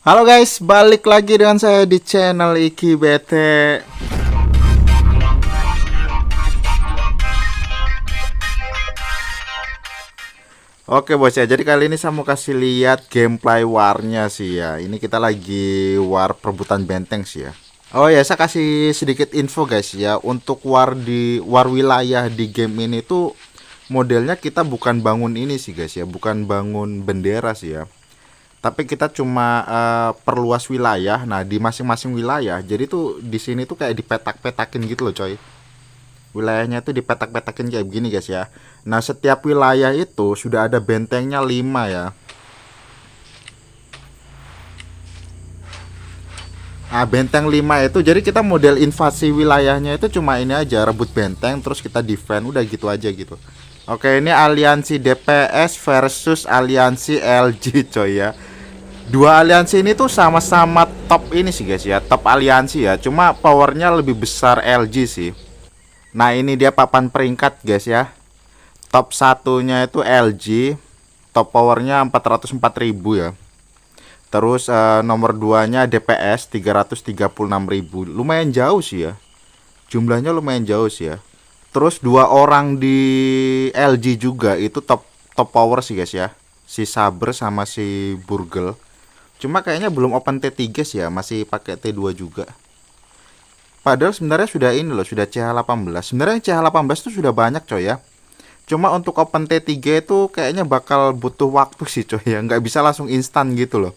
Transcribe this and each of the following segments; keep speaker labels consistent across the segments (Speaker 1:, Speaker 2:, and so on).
Speaker 1: Halo guys, balik lagi dengan saya di channel Iki Bete. Oke bos ya, jadi kali ini saya mau kasih lihat gameplay warnya sih ya. Ini kita lagi war perebutan benteng sih ya. Oh ya, saya kasih sedikit info guys ya. Untuk war wilayah di game ini tuh modelnya kita bukan bangun ini sih guys ya, bukan bangun bendera sih ya. Tapi kita cuma perluas wilayah. Nah, di masing-masing wilayah. Jadi tuh di sini tuh kayak dipetak-petakin gitu loh, coy. Wilayahnya tuh dipetak-petakin kayak begini, guys ya. Nah, setiap wilayah itu sudah ada bentengnya 5 ya. Nah, benteng 5 itu jadi kita model invasi wilayahnya itu cuma ini aja, rebut benteng terus kita defend, udah gitu aja gitu. Oke, ini aliansi DPS versus aliansi LG, coy ya. Dua aliansi ini tuh sama-sama top ini sih guys ya, top aliansi ya. Cuma powernya lebih besar LG sih. Nah ini dia papan peringkat guys ya. Top satunya itu LG, top powernya 404.000 ya. Terus nomor 2-nya DPS 336.000. Lumayan jauh sih ya. Jumlahnya lumayan jauh sih ya. Terus dua orang di LG juga itu top power sih guys ya. Si Saber sama si Burgel. Cuma kayaknya belum open T3 sih ya, masih pakai T2 juga. Padahal sebenarnya sudah ini loh, sudah CH18. Sebenarnya CH18 itu sudah banyak coy ya. Cuma untuk open T3 itu kayaknya bakal butuh waktu sih coy ya, nggak bisa langsung instan gitu loh.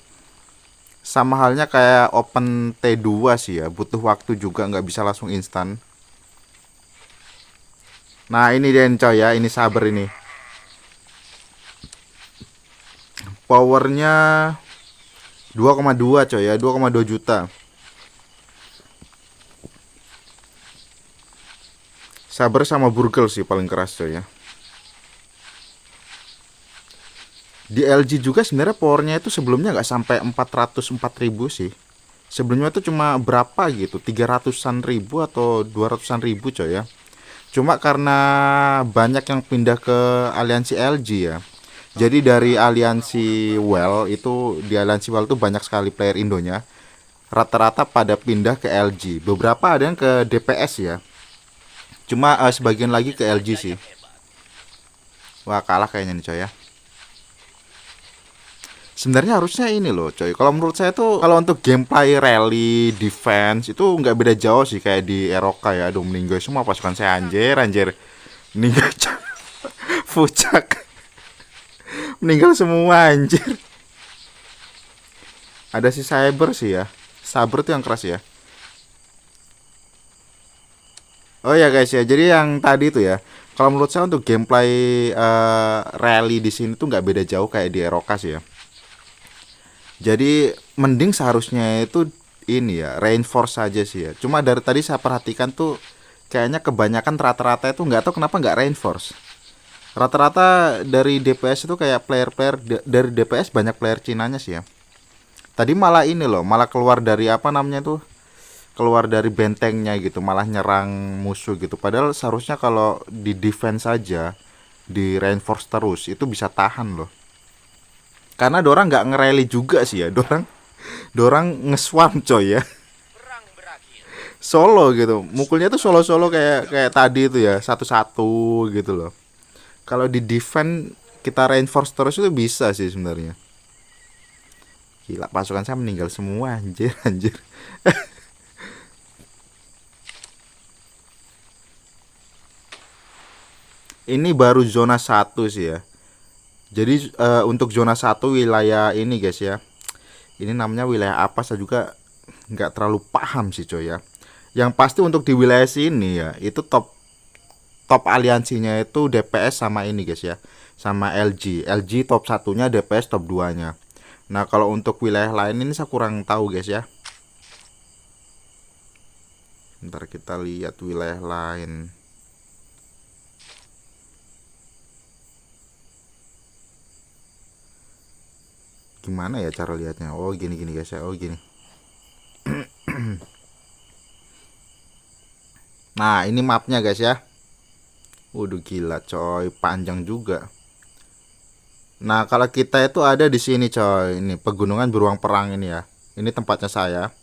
Speaker 1: Sama halnya kayak open T2 sih ya, butuh waktu juga, nggak bisa langsung instan. Nah ini dia coy ya, ini Saber ini. Powernya 2,2 coy ya, 2,2 juta. Saber sama Burgel sih paling keras coy ya. Di LG juga sebenarnya powernya itu sebelumnya nggak sampai 404.000 sih. Sebelumnya itu cuma berapa gitu, 300-an ribu atau 200-an ribu coy ya. Cuma karena banyak yang pindah ke aliansi LG ya. Jadi dari aliansi Well itu, di aliansi Well itu banyak sekali player Indonya. Rata-rata pada pindah ke LG. Beberapa ada yang ke DPS ya. Cuma sebagian lagi ke LG sih. Wah, kalah kayaknya nih coy ya. Sebenarnya harusnya ini loh coy. Kalau menurut saya tuh kalau untuk gameplay rally defense itu nggak beda jauh sih kayak di Eroka ya. Aduh meninggal semua pasukan saya, anjir. Meninggal Fucak. Meninggal semua anjir. Ada si Cyber sih ya. Saber tuh yang keras ya. Oh ya guys ya. Jadi yang tadi tuh ya. Kalau menurut saya untuk gameplay rally di sini tuh nggak beda jauh kayak di Eroka sih ya. Jadi mending seharusnya itu ini ya, reinforce saja sih ya. Cuma dari tadi saya perhatikan tuh kayaknya kebanyakan rata-rata itu nggak tahu kenapa nggak reinforce. Rata-rata dari DPS itu kayak player-player dari DPS banyak player Cinanya sih ya. Tadi malah ini loh, malah keluar dari apa namanya tuh? Keluar dari bentengnya gitu, malah nyerang musuh gitu. Padahal seharusnya kalau di defense saja, di reinforce terus itu bisa tahan loh. Karena dorang nggak ngerally juga sih ya, dorang ngeswarm coy ya. Solo gitu, mukulnya tuh solo-solo kayak kayak tadi itu ya, satu-satu gitu loh. Kalau di defend kita reinforce terus itu bisa sih sebenarnya. Gila, pasukan saya meninggal semua anjir. Ini baru zona 1 sih ya. Jadi untuk zona 1 wilayah ini guys ya. Ini namanya wilayah apa saya juga nggak terlalu paham sih coy ya. Yang pasti untuk di wilayah sini ya, itu top top aliansinya itu DPS sama ini guys ya. Sama LG. LG top satunya, DPS top 2-nya. Nah, kalau untuk wilayah lain ini saya kurang tahu guys ya. Ntar kita lihat wilayah lain. Gimana ya cara lihatnya? Oh, gini guys ya. Oh, gini. Nah, ini mapnya guys ya. Waduh gila coy, panjang juga. Nah, kalau kita itu ada di sini coy. Ini pegunungan beruang perang ini ya. Ini tempatnya saya.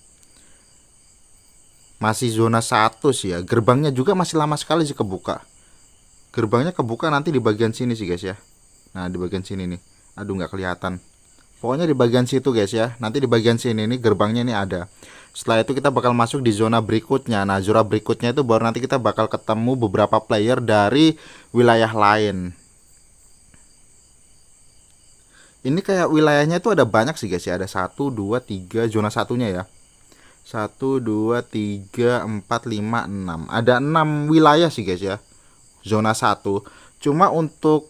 Speaker 1: Masih zona 1 sih ya. Gerbangnya juga masih lama sekali sih kebuka. Gerbangnya kebuka nanti di bagian sini sih guys ya. Nah, di bagian sini nih. Aduh, nggak kelihatan. Pokoknya di bagian situ guys ya. Nanti di bagian sini nih gerbangnya ini ada. Setelah itu kita bakal masuk di zona berikutnya. Nah, zona berikutnya itu baru nanti kita bakal ketemu beberapa player dari wilayah lain. Ini kayak wilayahnya itu ada banyak sih guys ya. Ada 1, 2, 3 zona satunya ya. 1, 2, 3, 4, 5, 6. Ada 6 wilayah sih guys ya. Zona 1. Cuma untuk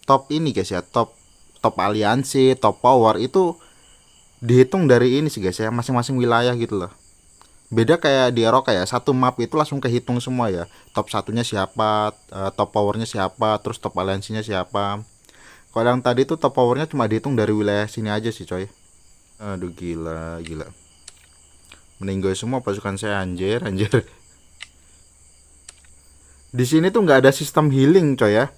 Speaker 1: top ini guys ya, top top aliansi, top power itu dihitung dari ini sih guys ya, masing-masing wilayah gitu loh. Beda kayak di Eroka ya, satu map itu langsung kehitung semua ya. Top satunya siapa, top powernya siapa, terus top aliansinya siapa. Kalau yang tadi tuh top powernya cuma dihitung dari wilayah sini aja sih coy. Aduh gila, gila. Meninggal semua pasukan saya anjir, anjir. Di sini tuh nggak ada sistem healing coy ya.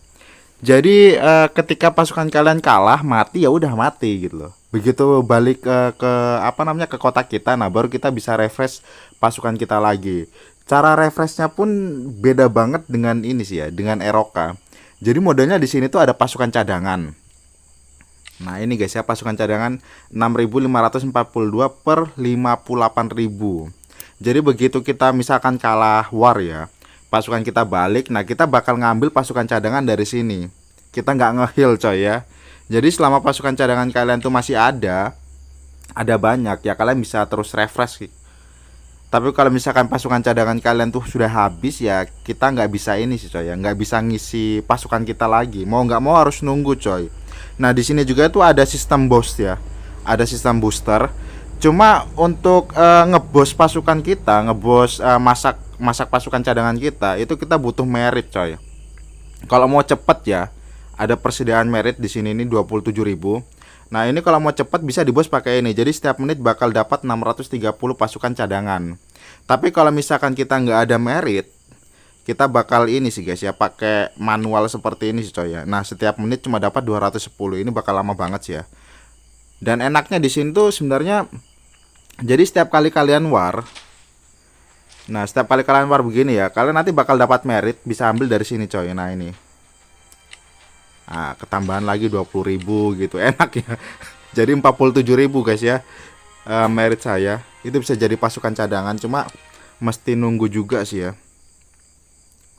Speaker 1: Jadi ketika pasukan kalian kalah mati ya udah mati gitu loh. Begitu balik ke apa namanya ke kota kita, nah baru kita bisa refresh pasukan kita lagi. Cara refreshnya pun beda banget dengan ini sih ya, dengan Eroka. Jadi modelnya di sini tuh ada pasukan cadangan. Nah ini guys ya, pasukan cadangan 6.542 per 58.000. Jadi begitu kita misalkan kalah war ya, pasukan kita balik, nah kita bakal ngambil pasukan cadangan dari sini. Kita nggak nge-heal coy ya. Jadi selama pasukan cadangan kalian tuh masih ada banyak ya, kalian bisa terus refresh. Tapi kalau misalkan pasukan cadangan kalian tuh sudah habis ya, kita nggak bisa ini sih coy ya, nggak bisa ngisi pasukan kita lagi. Mau nggak mau harus nunggu coy. Nah di sini juga tuh ada sistem boost ya, ada sistem booster. Cuma untuk ngebos pasukan kita, ngebos masak pasukan cadangan kita, itu kita butuh merit coy. Kalau mau cepet ya, ada persediaan merit di sini nih 27.000. Nah ini kalau mau cepet bisa dibos pakai ini. Jadi setiap menit bakal dapat 630 pasukan cadangan. Tapi kalau misalkan kita nggak ada merit, kita bakal ini sih guys ya, pakai manual seperti ini sih coy ya. Nah setiap menit cuma dapat 210. Ini bakal lama banget sih ya. Dan enaknya di sini tuh sebenarnya, jadi setiap kali kalian war, nah setiap kali kalian war begini ya, kalian nanti bakal dapat merit, bisa ambil dari sini coy. Nah ini, nah ketambahan lagi 20.000 gitu, enak ya. Jadi 47.000 guys ya, merit saya itu bisa jadi pasukan cadangan. Cuma mesti nunggu juga sih ya,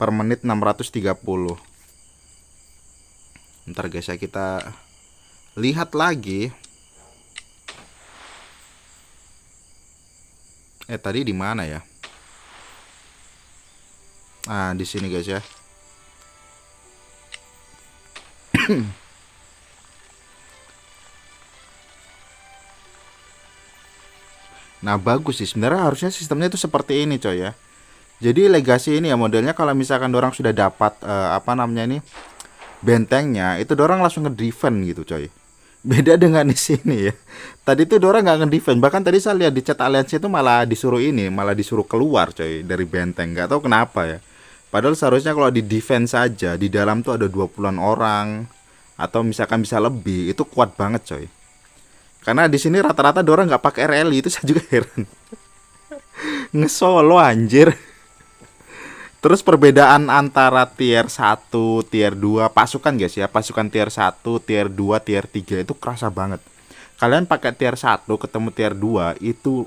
Speaker 1: per menit 630. Ntar guys ya, kita lihat lagi. Tadi di mana ya? Nah di sini guys ya. Nah bagus sih sebenarnya, harusnya sistemnya itu seperti ini coy ya. Jadi legasi ini ya modelnya, kalau misalkan dorang sudah dapat apa namanya ini, bentengnya, itu dorang langsung ngedefend gitu coy. Beda dengan di sini ya. Tadi tuh dorang nggak ngedefend, bahkan tadi saya lihat di chat aliansi itu malah disuruh ini, malah disuruh keluar coy dari benteng. Nggak tahu kenapa ya. Padahal seharusnya kalau di defense saja di dalam tuh ada 20-an orang atau misalkan bisa lebih, itu kuat banget coy. Karena di sini rata-rata dorang nggak pakai rally, itu saya juga heran. Ngesolo anjir. Terus perbedaan antara tier 1, tier 2 pasukan guys ya, pasukan tier 1, tier 2, tier 3 itu kerasa banget. Kalian pakai tier 1 ketemu tier 2 itu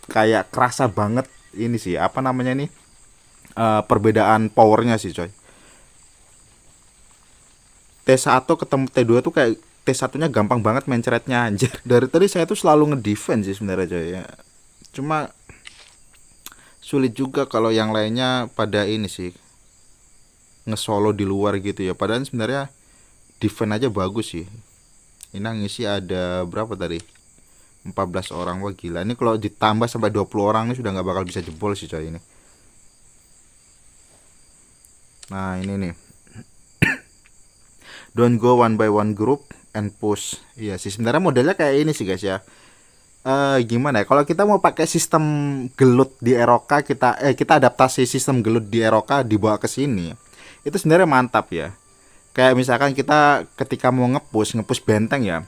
Speaker 1: kayak kerasa banget ini sih, apa namanya nih? Perbedaan powernya sih coy. T1 ketemu T2 tuh kayak T1-nya gampang banget mencretnya anjir. Dari tadi saya tuh selalu ngedefense sih sebenarnya coy ya. Cuma sulit juga kalau yang lainnya pada ini sih ngesolo di luar gitu ya. Padahal sebenarnya defense aja bagus sih. Ini ngisi ada berapa tadi? 14 orang. Wah gila. Ini kalau ditambah sampai 20 orang ini sudah nggak bakal bisa jebol sih coy ini. Nah ini nih. Don't go one by one group and push. Iya sih sebenarnya modelnya kayak ini sih guys ya. Gimana ya, kalau kita mau pakai sistem gelut di Eroka, kita adaptasi sistem gelut di Eroka dibawa ke sini, itu sebenarnya mantap ya. Kayak misalkan kita ketika mau ngepush benteng ya,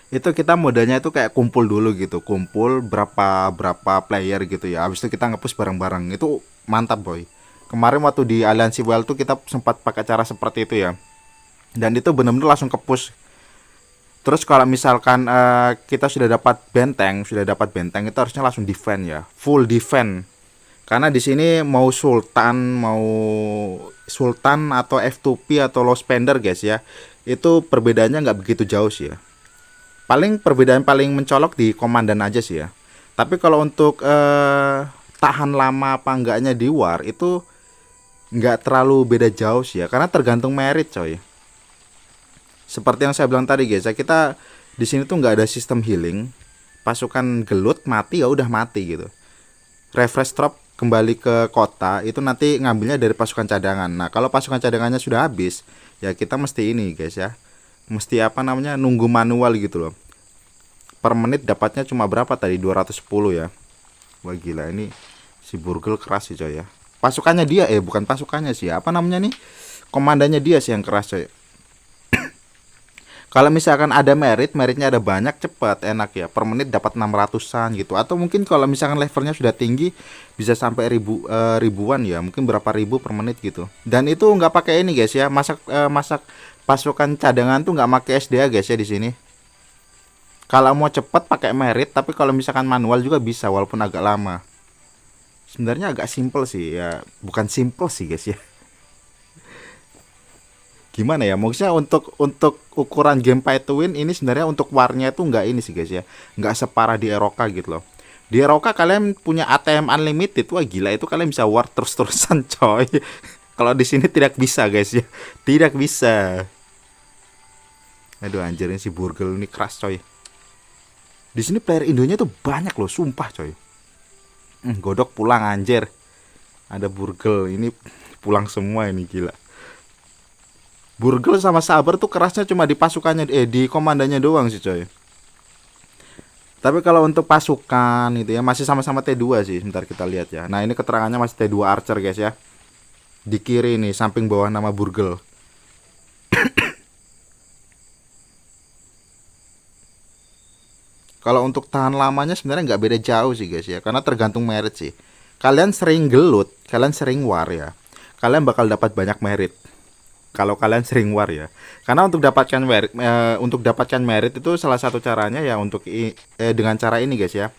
Speaker 1: Itu kita modalnya itu kayak kumpul dulu gitu, kumpul berapa berapa player gitu ya, habis itu kita ngepush bareng-bareng. Itu mantap boy. Kemarin waktu di Aliansi Well tuh kita sempat pakai cara seperti itu ya, dan itu benar-benar langsung ke push. Terus kalau misalkan kita sudah dapat benteng itu harusnya langsung defend ya, full defend. Karena di sini mau Sultan atau F2P atau Low Spender guys ya, itu perbedaannya nggak begitu jauh sih ya. Paling perbedaan paling mencolok di komandan aja sih ya. Tapi kalau untuk tahan lama apa enggaknya di war itu nggak terlalu beda jauh sih ya, karena tergantung merit coy. Seperti yang saya bilang tadi guys ya, kita di sini tuh nggak ada sistem healing. Pasukan gelut mati ya udah mati gitu. Refresh drop kembali ke kota itu nanti ngambilnya dari pasukan cadangan. Nah kalau pasukan cadangannya sudah habis ya kita mesti ini guys ya, mesti apa namanya, nunggu manual gitu loh. Per menit dapatnya cuma berapa tadi, 210 ya. Wah gila, ini si Burgel keras sih coy ya. Pasukannya dia bukan pasukannya sih, apa namanya nih, komandannya dia sih yang keras coy. Kalau misalkan ada meritnya ada banyak, cepat enak ya. Per menit dapat 600-an gitu. Atau mungkin kalau misalkan levelnya sudah tinggi bisa sampai ribuan ya, mungkin berapa ribu per menit gitu. Dan itu nggak pakai ini guys ya. Masak pasukan cadangan tuh nggak pakai SDA guys ya di sini. Kalau mau cepat pakai merit, tapi kalau misalkan manual juga bisa walaupun agak lama. Sebenarnya agak simple sih ya, bukan simple sih guys ya. Gimana ya, maksudnya untuk ukuran game pay to win ini sebenarnya untuk warnya itu nggak ini sih guys ya, nggak separah di Eroka gitu loh. Di Eroka kalian punya ATM unlimited, wah gila itu kalian bisa war terus-terusan coy. Kalau di sini tidak bisa guys ya, tidak bisa. Aduh anjir, ini si Burgel ini keras coy. Di sini player Indonya tuh banyak loh, sumpah coy. Godok pulang anjir. Ada Burgel ini pulang semua ini, gila. Burgel sama Sabar tuh kerasnya cuma di pasukannya di komandannya doang sih coy. Tapi kalau untuk pasukan itu ya masih sama-sama T2 sih. Sebentar kita lihat ya. Nah, ini keterangannya masih T2 Archer guys ya. Di kiri nih samping bawah nama Burgel. Kalau untuk tahan lamanya sebenarnya nggak beda jauh sih guys ya, karena tergantung merit sih. Kalian sering gelut, kalian sering war ya, kalian bakal dapat banyak merit. Kalau kalian sering war ya, karena untuk dapatkan merit itu salah satu caranya ya dengan cara ini guys ya,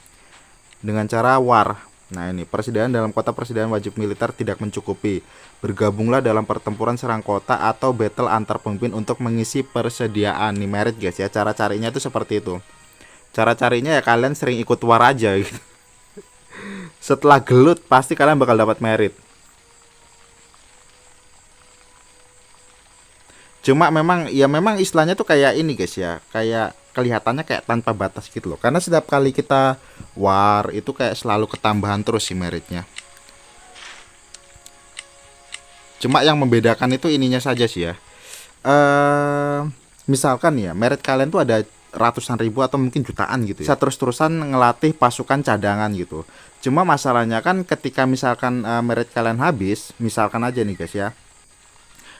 Speaker 1: dengan cara war. Nah ini persediaan dalam kota, persediaan wajib militer tidak mencukupi. Bergabunglah dalam pertempuran serang kota atau battle antar pemimpin untuk mengisi persediaan nih merit guys ya. Cara carinya itu seperti itu. Cara carinya ya kalian sering ikut war aja gitu. Setelah gelut pasti kalian bakal dapat merit. Cuma memang istilahnya tuh kayak ini guys ya, kayak kelihatannya kayak tanpa batas gitu loh. Karena setiap kali kita war itu kayak selalu ketambahan terus sih meritnya. Cuma yang membedakan itu ininya saja sih ya. Misalkan ya merit kalian tuh ada ratusan ribu atau mungkin jutaan gitu ya. Bisa terus-terusan ngelatih pasukan cadangan gitu. Cuma masalahnya kan ketika misalkan merit kalian habis, misalkan aja nih guys ya,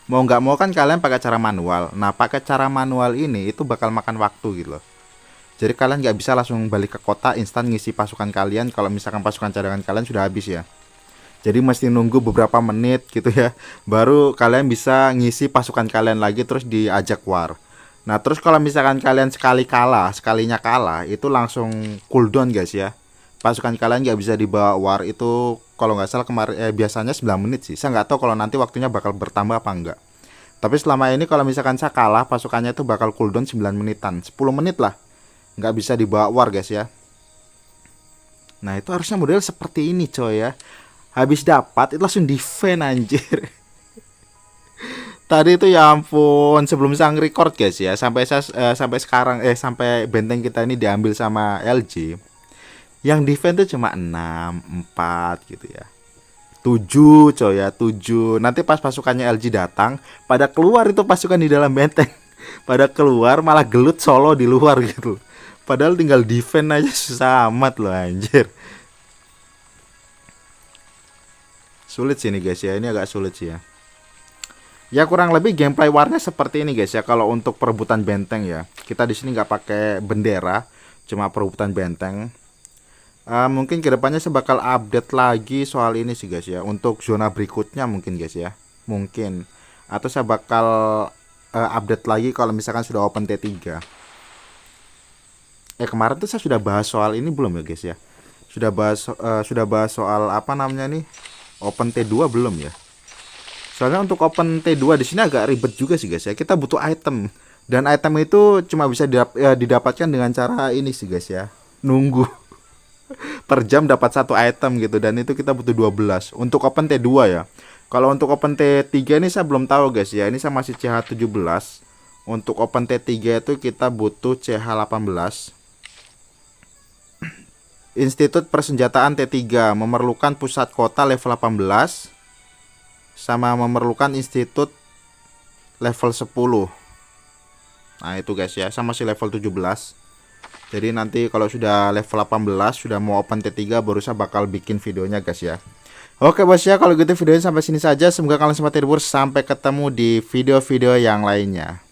Speaker 1: mau nggak mau kan kalian pakai cara manual. Nah pakai cara manual ini itu bakal makan waktu gitu loh. Jadi kalian nggak bisa langsung balik ke kota instan ngisi pasukan kalian kalau misalkan pasukan cadangan kalian sudah habis ya. Jadi mesti nunggu beberapa menit gitu ya, baru kalian bisa ngisi pasukan kalian lagi terus diajak war. Nah terus kalau misalkan kalian sekalinya kalah itu langsung cooldown guys ya. Pasukan kalian nggak bisa dibawa war itu kalau nggak salah kemarin biasanya 9 menit sih. Saya nggak tahu kalau nanti waktunya bakal bertambah apa enggak. Tapi selama ini kalau misalkan saya kalah pasukannya itu bakal cooldown 9 menitan, 10 menit lah. Nggak bisa dibawa war guys ya. Nah itu harusnya model seperti ini coy ya. Habis dapat itu langsung defend anjir. Tadi itu ya ampun, sebelum sang record guys ya, sampai sekarang sampai benteng kita ini diambil sama LG. Yang defend tuh cuma 6, 4 gitu ya. 7 coy ya, 7. Nanti pas pasukannya LG datang, pada keluar itu pasukan di dalam benteng. Pada keluar malah gelut solo di luar gitu. Padahal tinggal defend aja susah amat loh anjir. Sulit sih ini guys ya, ini agak sulit sih ya. Ya kurang lebih gameplay warnya seperti ini guys ya. Kalau untuk perebutan benteng ya, kita di sini nggak pakai bendera, cuma perebutan benteng. Mungkin kedepannya saya bakal update lagi soal ini sih guys ya. Untuk zona berikutnya mungkin guys ya, mungkin. Atau saya bakal update lagi kalau misalkan sudah open T3. Kemarin tuh saya sudah bahas soal ini belum ya guys ya? Sudah bahas soal apa namanya nih? Open T2 belum ya? Soalnya untuk open T2 di sini agak ribet juga sih guys ya. Kita butuh item, dan item itu cuma bisa didapatkan dengan cara ini sih guys ya. Nunggu per jam dapat satu item gitu, dan itu kita butuh 12 untuk open T2 ya. Kalau untuk open T3 ini saya belum tahu guys ya. Ini saya masih CH17. Untuk open T3 itu kita butuh CH18. Institut Persenjataan T3 memerlukan pusat kota level 18 sama memerlukan institut level 10. Nah itu guys ya, sama masih level 17. Jadi nanti kalau sudah level 18 sudah mau open T3 baru saya bakal bikin videonya guys ya. Oke bos ya, kalau gitu videonya sampai sini saja. Semoga kalian sempat terhibur. Sampai ketemu di video-video yang lainnya.